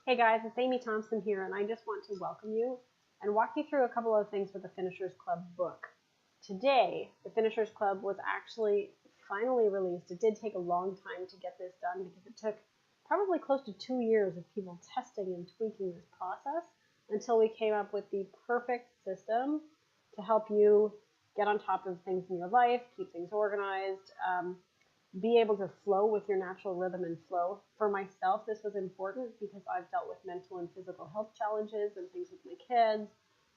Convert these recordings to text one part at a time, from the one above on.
Hey guys, it's Amy Thomson here, and I just want to welcome you and walk you through a couple of things with the Finishers Club book. Today, the Finishers Club was actually finally released. It did take a long time to get this done because it took probably close to 2 years of people testing and tweaking this process until we came up with the perfect system to help you get on top of things in your life, keep things organized, be able to flow with your natural rhythm and flow. For myself, this was important because I've dealt with mental and physical health challenges and things with my kids,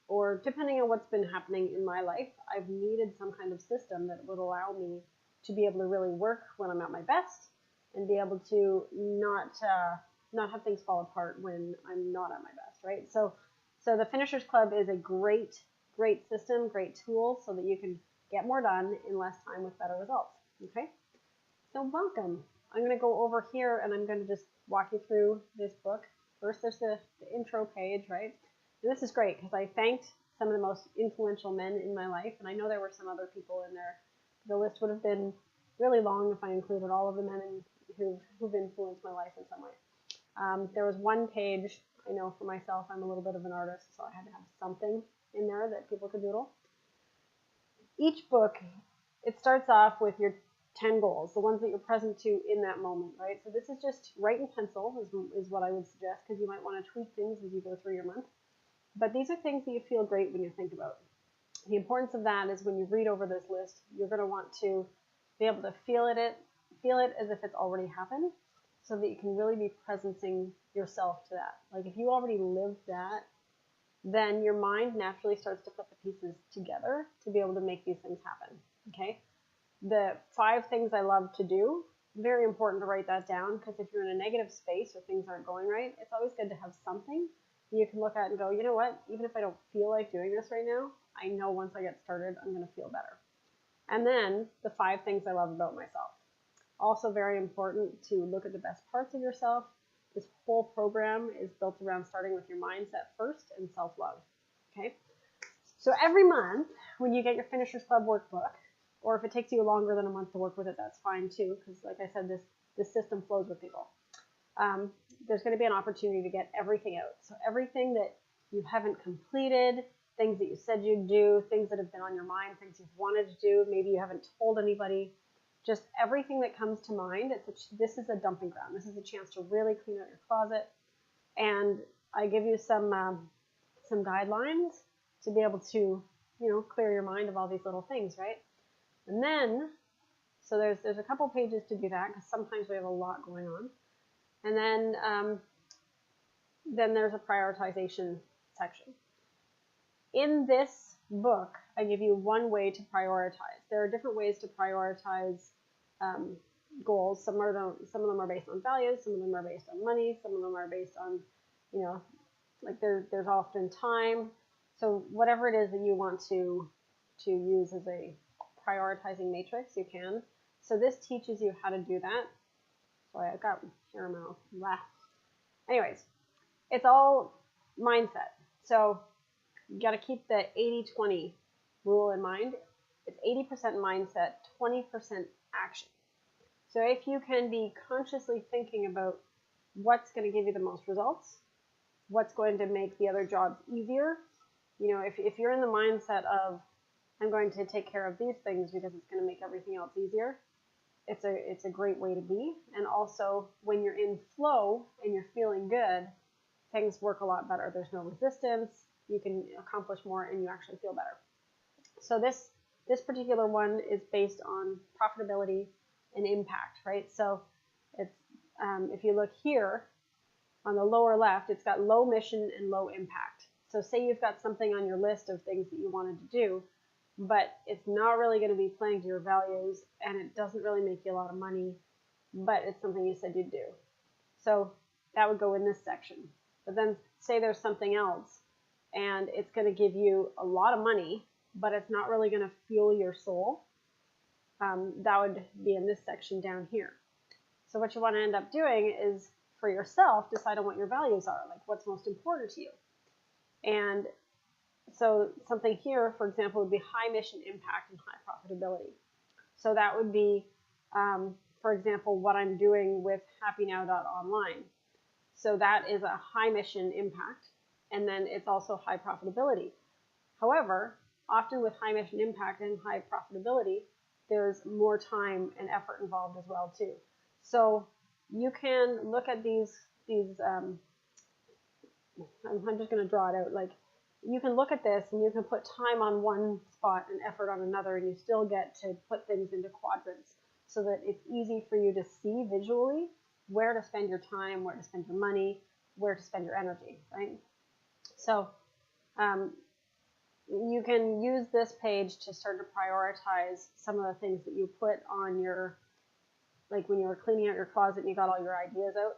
or depending on what's been happening in my life, I've needed some kind of system that would allow me to be able to really work when I'm at my best and be able to not have things fall apart when I'm not at my best, right? So the Finishers Club is a great system, great tool so that you can get more done in less time with better results, okay? So welcome. I'm going to go over here and I'm going to just walk you through this book. First, there's the intro page, right? And this is great because I thanked some of the most influential men in my life, and I know there were some other people in there. The list would have been really long if I included all of the men who've influenced my life in some way. There was one page, I know for myself, I'm a little bit of an artist, so I had to have something in there that people could doodle. Each book, it starts off with your 10 goals, the ones that you're present to in that moment, right? So this is just write in pencil is what I would suggest, because you might want to tweak things as you go through your month. But these are things that you feel great when you think about. The importance of that is when you read over this list, you're going to want to be able to feel it as if it's already happened, so that you can really be presencing yourself to that. Like if you already lived that, then your mind naturally starts to put the pieces together to be able to make these things happen, okay? The 5 things I love to do, very important to write that down, because if you're in a negative space or things aren't going right, it's always good to have something you can look at and go, you know what, even if I don't feel like doing this right now, I know once I get started, I'm going to feel better. And then the 5 things I love about myself. Also very important to look at the best parts of yourself. This whole program is built around starting with your mindset first and self-love, okay? So every month, when you get your Finishers Club workbook, or if it takes you longer than a month to work with it, that's fine too, because like I said, this system flows with people. There's going to be an opportunity to get everything out. So everything that you haven't completed, things that you said you'd do, things that have been on your mind, things you've wanted to do, maybe you haven't told anybody, just everything that comes to mind. This is a dumping ground. This is a chance to really clean out your closet. And I give you some guidelines to be able to, clear your mind of all these little things, right? And then, so there's a couple pages to do that, because sometimes we have a lot going on. And then there's a prioritization section. In this book, I give you one way to prioritize. There are different ways to prioritize goals. Some of them are based on values, some of them are based on money, some of them are based on, like there's often time. So whatever it is that you want to use as a prioritizing matrix, you can. So this teaches you how to do that. Sorry, I've got caramel. Blah. Anyways, it's all mindset. So you got to keep the 80-20 rule in mind. It's 80% mindset, 20% action. So if you can be consciously thinking about what's going to give you the most results, what's going to make the other jobs easier, if you're in the mindset of I'm going to take care of these things because it's going to make everything else easier, it's a great way to be. And also, when you're in flow and you're feeling good, things work a lot better. There's no resistance. You can accomplish more and you actually feel better. So this particular one is based on profitability and impact, right? So it's if you look here on the lower left, it's got low mission and low impact. So say you've got something on your list of things that you wanted to do, but it's not really going to be playing to your values and it doesn't really make you a lot of money, but it's something you said you'd do. So that would go in this section. But then say there's something else and it's going to give you a lot of money, but it's not really going to fuel your soul. That would be in this section down here. So what you want to end up doing is, for yourself, decide on what your values are, like what's most important to you. And so something here, for example, would be high mission impact and high profitability. So that would be, for example, what I'm doing with happynow.online. So that is a high mission impact, and then it's also high profitability. However, often with high mission impact and high profitability, there's more time and effort involved as well too. So you can look at these I'm just going to draw it out. Like, you can look at this and you can put time on one spot and effort on another, and you still get to put things into quadrants so that it's easy for you to see visually where to spend your time, where to spend your money, where to spend your energy, right? So you can use this page to start to prioritize some of the things that you put on your, like when you were cleaning out your closet and you got all your ideas out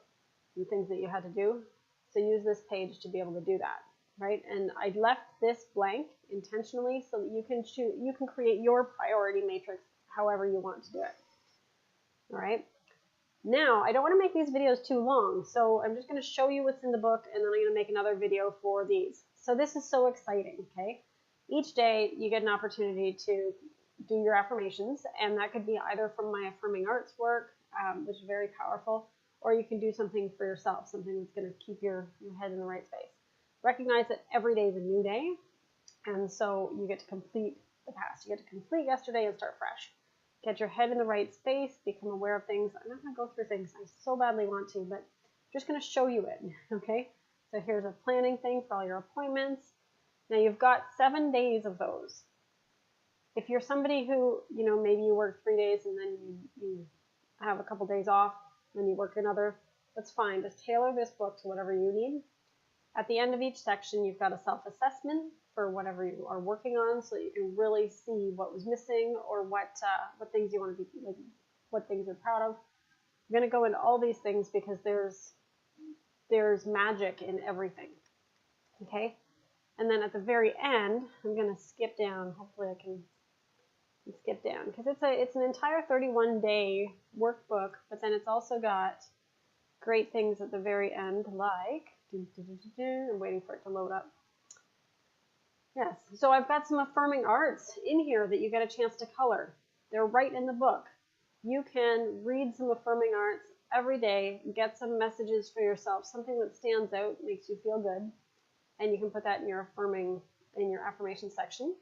and things that you had to do. So use this page to be able to do that, right? And I left this blank intentionally so that you can create your priority matrix however you want to do it. All right. Now, I don't want to make these videos too long, so I'm just going to show you what's in the book, and then I'm going to make another video for these. So this is so exciting, okay? Each day you get an opportunity to do your affirmations, and that could be either from my affirming arts work, which is very powerful, or you can do something for yourself, something that's going to keep your head in the right space. Recognize that every day is a new day, and so you get to complete the past. You get to complete yesterday and start fresh. Get your head in the right space, become aware of things. I'm not going to go through things I so badly want to, but I'm just going to show you it, okay? So here's a planning thing for all your appointments. Now you've got 7 days of those. If you're somebody who, maybe you work 3 days and then you have a couple days off, then you work another, that's fine. Just tailor this book to whatever you need. At the end of each section, you've got a self-assessment for whatever you are working on, so that you can really see what was missing or what things you want to be, like, what things you're proud of. I'm going to go into all these things because there's magic in everything. Okay, and then at the very end, I'm going to skip down. Hopefully, I can skip down because it's an entire 31-day workbook, but then it's also got great things at the very end, like I'm waiting for it to load up. Yes, so I've got some affirming arts in here that you get a chance to color. They're right in the book. You can read some affirming arts every day, get some messages for yourself, something that stands out, makes you feel good, and you can put that in your affirmation section.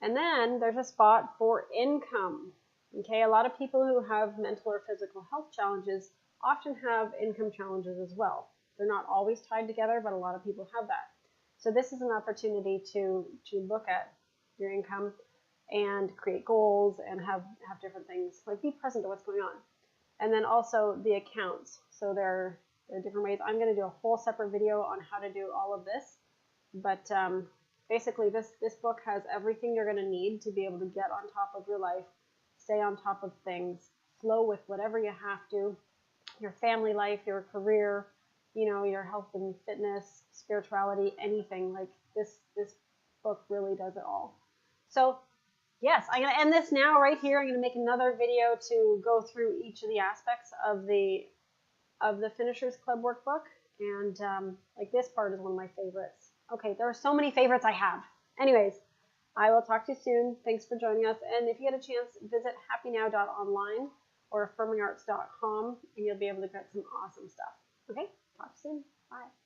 And then there's a spot for income. Okay, a lot of people who have mental or physical health challenges often have income challenges as well. They're not always tied together, but a lot of people have that. So this is an opportunity to look at your income and create goals and have different things, like be present to what's going on. And then also the accounts. So there are different ways. I'm going to do a whole separate video on how to do all of this. But basically this book has everything you're going to need to be able to get on top of your life, stay on top of things, flow with whatever you have to, your family life, your career, your health and fitness, spirituality, anything. Like this book really does it all. So yes, I'm going to end this now right here. I'm going to make another video to go through each of the aspects of the Finishers Club workbook. And like this part is one of my favorites. Okay, there are so many favorites I have. Anyways, I will talk to you soon. Thanks for joining us. And if you get a chance, visit happynow.online or affirmingarts.com, and you'll be able to get some awesome stuff. Okay, talk soon. Bye.